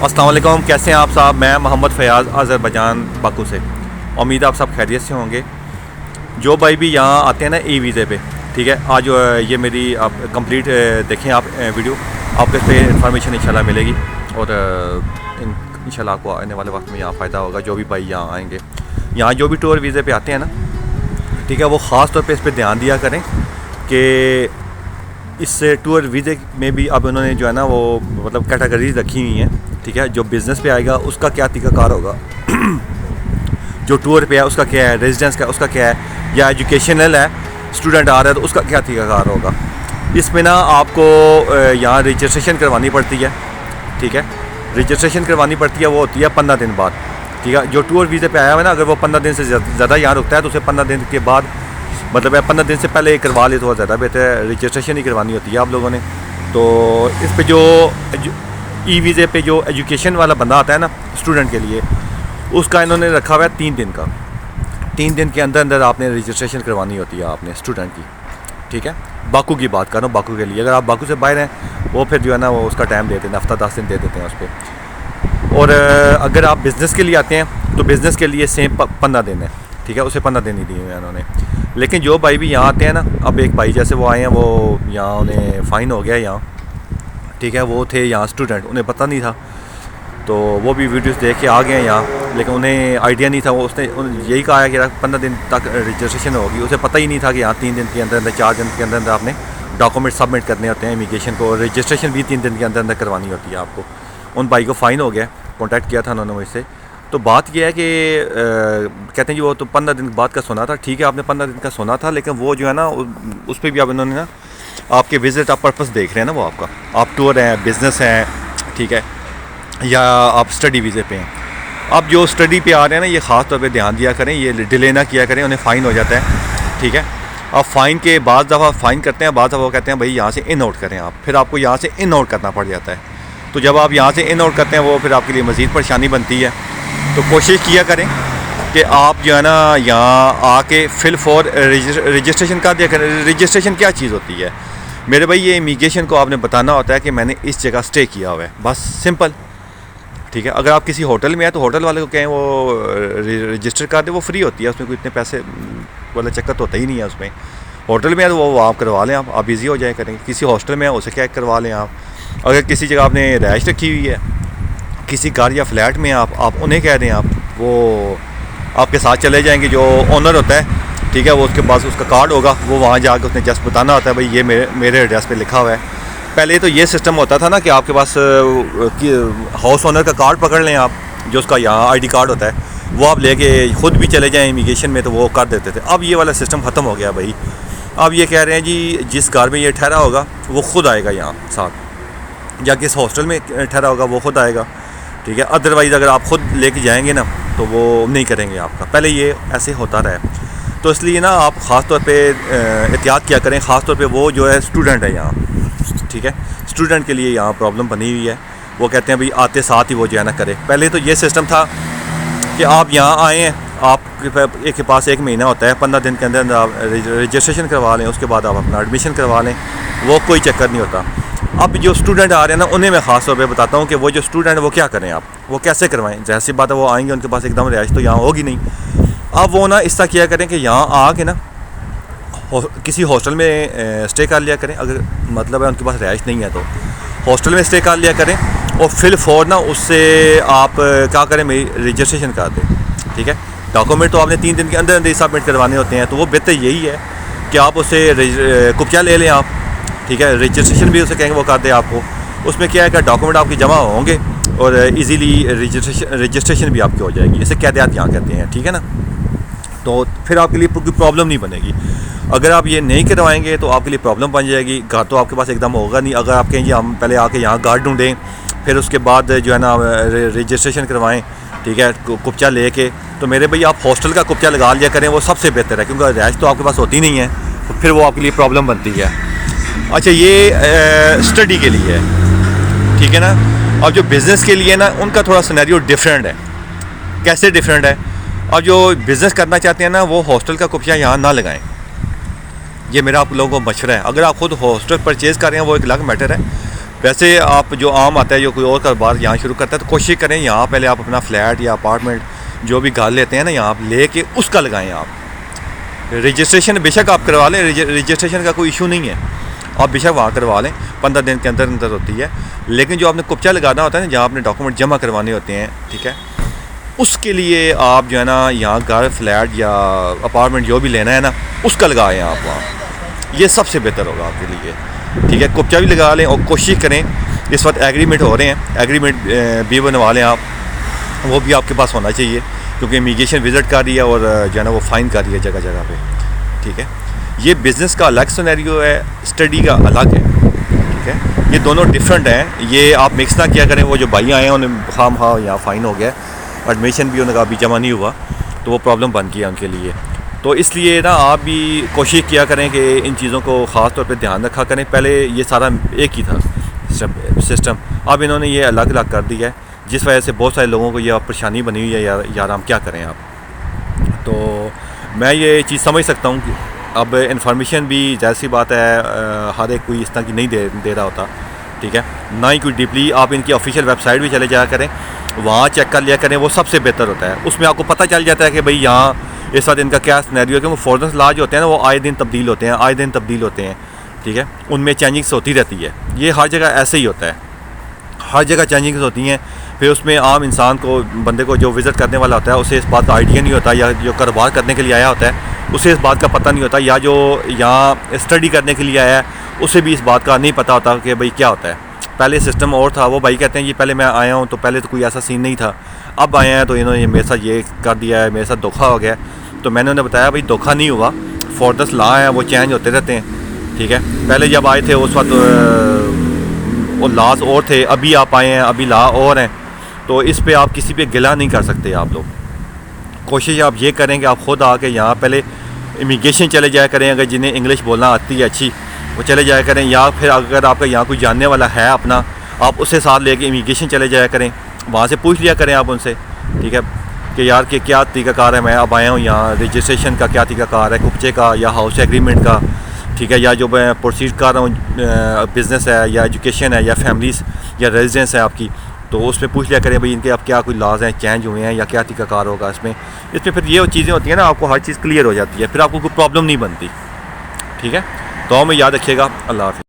अस्सलाम वालेकुम, कैसे हैं आप साहब। मैं मोहम्मद फ़याज़ अज़रबैजान बाकू से। उम्मीद है आप सब खैरियत से होंगे। जो भाई भी यहाँ आते हैं ना ई वीज़े पे, ठीक है, आज ये मेरी आप कंप्लीट देखें आप वीडियो, आपको इस पर इंफॉर्मेशन इंशाल्लाह मिलेगी और इंशाल्लाह आपको आने वाले वक्त में यहाँ फ़ायदा होगा। जो भी भाई यहाँ आएँगे, यहाँ जो भी टूर वीज़े पे आते हैं ना, ठीक है, वो ख़ास तौर पे इस पर ध्यान दिया करें कि इस टूर वीज़े में भी अब उन्होंने जो है ना वो मतलब कैटेगरीज रखी हुई हैं, ठीक है। जो बिज़नेस पे आएगा उसका क्या तरीक़ाकार होगा, जो टूर पे है उसका क्या है, रेजिडेंस का उसका क्या है, या एजुकेशनल है, स्टूडेंट आ रहा है तो उसका क्या तरीक़ाकार होगा। इसमें ना आपको यहाँ रजिस्ट्रेशन करवानी पड़ती है, ठीक है। रजिस्ट्रेशन करवानी पड़ती है, वो होती है 15 दिन बाद, ठीक है। जो टूर वीज़े पे आया है ना, अगर वो 15 दिन से ज़्यादा यहाँ रुकता है तो उसे 15 दिन के बाद मतलब 15 दिन से पहले करवा ले तो ज़्यादा बेहतर है। रजिस्ट्रेशन ही करवानी होती है आप लोगों ने। तो इस पे जो ई वीज़े पे जो एजुकेशन वाला बंदा आता है ना स्टूडेंट के लिए, उसका इन्होंने रखा हुआ है 3 दिन का। 3 दिन के अंदर अंदर आपने रजिस्ट्रेशन करवानी होती है आपने स्टूडेंट की, ठीक है। बाकू की बात कर रहा हूँ, बाकू के लिए। अगर आप बाकू से बाहर हैं वो फिर जो है ना वो उसका टाइम देते हैं, हफ्ता 10 दिन दे देते हैं उस पर। और अगर आप बिज़नेस के लिए आते हैं तो बिज़नेस के लिए सेम 15 दिन है, ठीक है। उसे 15 दिन ही दिए हुए हैं उन्होंने। लेकिन जो भाई भी यहाँ आते हैं ना, अब एक भाई जैसे वो आए हैं, वो यहाँ उन्हें फ़ाइन हो गया यहाँ, ठीक है। वो थे यहाँ स्टूडेंट, उन्हें पता नहीं था, तो वो भी वीडियोस देख के आ गए हैं यहाँ, लेकिन उन्हें आइडिया नहीं था। वो उसने यही कहा है कि 15 दिन तक रजिस्ट्रेशन होगी, उसे पता ही नहीं था कि यहाँ 3 दिन के अंदर अंदर 4 दिन के अंदर अंदर आपने डॉक्यूमेंट सबमिट करने होते हैं इमिग्रेशन को, और रजिस्ट्रेशन भी 3 दिन के अंदर अंदर करवानी होती है आपको। उन भाई को फ़ाइन हो गया, कॉन्टैक्ट किया था उन्होंने मुझसे। तो बात यह है कि कहते हैं जी वो तो 15 दिन बाद का सुना था, ठीक है, आपने 15 दिन का सुना था, लेकिन वो जो है ना उस पर भी अब इन्होंने ना आपके विज़िट आप पर्पस देख रहे हैं ना, वो आपका आप टूर हैं, बिज़नेस हैं, ठीक है, या आप स्टडी वीज़े पे हैं। अब जो स्टडी पे आ रहे हैं ना, ये ख़ास तौर पे ध्यान दिया करें, ये डिले ना किया करें, उन्हें फ़ाइन हो जाता है, ठीक है। अब फ़ाइन के बाद दफ़ा फ़ाइन करते हैं, बाद दफ़ा वो कहते हैं भाई यहाँ से इन आउट करें आप, फिर आपको यहाँ से इन आउट करना पड़ जाता है। तो जब आप यहाँ से इन आउट करते हैं वो फिर आपके लिए मज़ीद परेशानी बनती है। तो कोशिश किया करें कि आप जो है ना यहाँ आके फिल फॉर रजिस्ट्रेशन कर दिया करें। रजिस्ट्रेशन क्या चीज़ होती है मेरे भाई, ये इमिग्रेशन को आपने बताना होता है कि मैंने इस जगह स्टे किया हुआ है, बस सिंपल, ठीक है। अगर आप किसी होटल में हैं तो होटल वाले को कहें वो रजिस्टर कर दे, वो फ्री होती है, उसमें कोई इतने पैसे वाला चक्कर तो होता ही नहीं है उसमें। होटल में है तो वो आप करवा लें, आप ईजी हो जाए करेंगे। किसी हॉस्टल में है उसे क्या करवा लें आप। अगर किसी जगह आपने रहाइश रखी हुई है, किसी घर या फ्लैट में आप उन्हें कह दें, आप वो आपके साथ चले जाएंगे, जो ओनर होता है, ठीक है, वो उसके पास उसका कार्ड होगा, वो वहाँ जाकर उसने जस्ट बताना होता है भाई ये मेरे एड्रेस पे लिखा हुआ है। पहले तो ये सिस्टम होता था ना कि आपके पास हाउस ओनर का कार्ड पकड़ लें आप, जो उसका यहाँ आईडी कार्ड होता है, वो आप लेके ख़ुद भी चले जाएँ इमिग्रेशन में तो वो कर देते थे। अब ये वाला सिस्टम ख़त्म हो गया भाई। अब ये कह रहे हैं जी जिस घर में ये ठहरा होगा वो ख़ुद आएगा यहाँ साथ, या किस हॉस्टल में ठहरा होगा वो ख़ुद आएगा, ठीक है। अदरवाइज़ अगर आप ख़ुद लेके जाएंगे ना तो वो नहीं करेंगे आपका। पहले ये ऐसे होता रहा है, तो इसलिए ना आप ख़ास तौर पे एहतियात किया करें। ख़ास तौर पे वो जो है स्टूडेंट है यहाँ, ठीक है, स्टूडेंट के लिए यहाँ प्रॉब्लम बनी हुई है। वो कहते हैं भाई आते साथ ही वो जो है ना करे। पहले तो ये सिस्टम था कि आप यहाँ आए हैं, आपके पास 1 महीना होता है, 15 दिन के अंदर आप रजिस्ट्रेशन करवा लें, उसके बाद आप अपना एडमिशन करवा लें, वो कोई चक्कर नहीं होता। अब जो स्टूडेंट आ रहे हैं ना उन्हें मैं ख़ास तौर पे बताता हूँ कि वो जो स्टूडेंट है वो क्या करें, आप वो कैसे करवाएं। जैसी बात है वो आएंगे, उनके पास एकदम रिहाइश तो यहाँ होगी नहीं। अब वो ना इस तरह किया करें कि यहाँ आके ना किसी हॉस्टल में स्टे कर लिया करें। अगर मतलब है उनके पास रिहाइश नहीं है तो हॉस्टल में स्टे कर लिया करें, और फिल फॉर ना उससे आप क्या करें, मेरी रजिस्ट्रेशन कर दें, ठीक है। डॉक्यूमेंट तो आपने 3 दिन के अंदर अंदर ही सबमिट करवाने होते हैं, तो वो बेहतर यही है कि आप उसे कुप्चा ले लें आप, ठीक है। रजिस्ट्रेशन भी उसे कहेंगे वो कर दे आपको। उसमें क्या है कि डॉक्यूमेंट आपके जमा होंगे और इजीली रजिस्ट्रेशन भी आपकी हो जाएगी। इसे कैदियात यहाँ कहते हैं, ठीक है ना। तो फिर आपके लिए कोई प्रॉब्लम नहीं बनेगी। अगर आप ये नहीं करवाएंगे तो आपके लिए प्रॉब्लम बन जाएगी। घर तो आपके पास एकदम होगा नहीं। अगर आप कहेंगे हम पहले आके यहाँ गार्ड ढूंढें, फिर उसके बाद जो है ना रजिस्ट्रेशन करवाएं, ठीक है, कुप्चा लेके, तो मेरे भाई आप हॉस्टल का कुप्चा लगा लिया करें, वो सबसे बेहतर है, क्योंकि रिहाइश तो आपके पास होती नहीं है, तो फिर वो आपके लिए प्रॉब्लम बनती है। अच्छा, ये स्टडी के लिए है, ठीक है ना। अब जो बिज़नेस के लिए ना उनका थोड़ा सिनेरियो डिफरेंट है। कैसे डिफरेंट है? अब जो बिज़नेस करना चाहते हैं ना वो हॉस्टल का कुप्चा यहाँ ना लगाएं, ये मेरा आप लोगों को मशवरा है। अगर आप खुद हॉस्टल परचेज़ कर रहे हैं वो एक अलग मैटर है, वैसे आप जो आम आता है जो कोई और कारोबार यहाँ शुरू करता है तो कोशिश करें यहाँ पहले आप अपना फ्लैट या अपार्टमेंट जो भी घर लेते हैं ना यहाँ ले के उसका लगाएं आप। रजिस्ट्रेशन बेशक आप करवा लें, रजिस्ट्रेशन का कोई इशू नहीं है, आप बेशक वहाँ करवा लें, 15 दिन के अंदर अंदर होती है। लेकिन जो आपने कुप्चा लगाना होता है ना, जहाँ आपने डॉक्यूमेंट जमा करवाने होते हैं, ठीक है, उसके लिए आप जो है ना यहाँ घर फ्लैट या अपार्टमेंट जो भी लेना है ना उसका लगाएं आप वहाँ, ये सबसे बेहतर होगा आपके लिए, ठीक है। कुप्चा भी लगा लें और कोशिश करें, इस वक्त एग्रीमेंट हो रहे हैं, एग्रीमेंट भी बनवा लें आप, वो भी आपके पास होना चाहिए क्योंकि इमिग्रेशन विज़िट कर रही है और जो है ना वो फ़ाइन कर रही है जगह जगह पे, ठीक है। ये बिज़नेस का अलग सिनेरियो है, स्टडी का अलग है, ठीक है, ये दोनों डिफरेंट हैं। ये आप मिक्स ना किया करें। वो जो भाई आए हैं उन्हें खाम खा यहाँ फ़ाइन हो गया, एडमिशन भी उनका अभी जमा नहीं हुआ तो वो प्रॉब्लम बन गया उनके लिए। तो इसलिए ना आप भी कोशिश किया करें कि इन चीज़ों को ख़ास तौर पे ध्यान रखा करें। पहले ये सारा एक ही था सिस्टम, अब इन्होंने ये अलग अलग कर दिया है, जिस वजह से बहुत सारे लोगों को ये परेशानी बनी हुई है, यार हम क्या करें आप। तो मैं ये चीज़ समझ सकता हूँ कि अब इन्फॉर्मेशन भी ज़ाहिर सी बात है हर एक कोई इस तरह की नहीं दे रहा होता, ठीक है, ना ही कोई डीपली। आप इनकी ऑफिशियल वेबसाइट भी चले जाया करें, वहाँ चेक कर लिया करें, वो सबसे बेहतर होता है। उसमें आपको पता चल जाता है कि भाई यहाँ इस वक्त इनका क्या सिनेरियो है, क्योंकि फॉरेन लॉ जो होते हैं ना वो आए दिन तब्दील होते हैं, ठीक है, उनमें चेंजिंग्स होती रहती है। ये हर जगह ऐसे ही होता है, हर जगह चेंजिंग्स होती हैं। फिर उसमें आम इंसान को, बंदे को जो विज़िट करने वाला होता है उसे इस बात का आइडिया नहीं होता, या जो कारोबार करने के लिए आया होता है उसे इस बात का पता नहीं होता, या जो यहाँ स्टडी करने के लिए आया है उसे भी इस बात का नहीं पता होता कि भाई क्या होता है। पहले सिस्टम और था, वो भाई कहते हैं ये पहले मैं आया हूँ तो पहले तो कोई ऐसा सीन नहीं था, अब आए हैं तो इन्होंने मेरे साथ ये कर दिया है, मेरे साथ धोखा हो गया। तो मैंने उन्हें बताया भाई धोखा नहीं हुआ, फॉरेन लॉ है वो चेंज होते रहते हैं, ठीक है। पहले जब आए थे उस वक्त वो लॉज और थे, अभी आप आए हैं अभी लॉ और हैं, तो इस पे आप किसी पे गिला नहीं कर सकते। आप लोग कोशिश आप ये करें कि आप ख़ुद आके यहाँ पहले इमिग्रेशन चले जाया करें, अगर जिन्हें इंग्लिश बोलना आती है अच्छी वो चले जाया करें, या फिर अगर आपका यहाँ कोई जानने वाला है अपना, आप उससे साथ लेके इमिग्रेशन चले जाया करें, वहाँ से पूछ लिया करें आप उनसे, ठीक है, कि यार कि क्या तरीक़ाकार है, मैं अब आया हूँ यहाँ, रजिस्ट्रेशन का क्या तरीक़ाकार है, कुप्चे का या हाउस एग्रीमेंट का, ठीक है, या जो मैं प्रोसीड कर रहा हूँ बिज़नेस है या एजुकेशन है या फैमिलीज़ या रेजिडेंस है आपकी, तो उसमें पूछ लिया करें भाई इनके अब क्या कोई लॉज हैं चेंज हुए हैं या क्या तरीक़ाकार होगा इसमें फिर ये चीज़ें होती हैं ना, आपको हर चीज़ क्लियर हो जाती है, फिर आपको कोई प्रॉब्लम नहीं बनती, ठीक है। तो हमें याद रखिएगा। अल्लाह हाफ़िज़।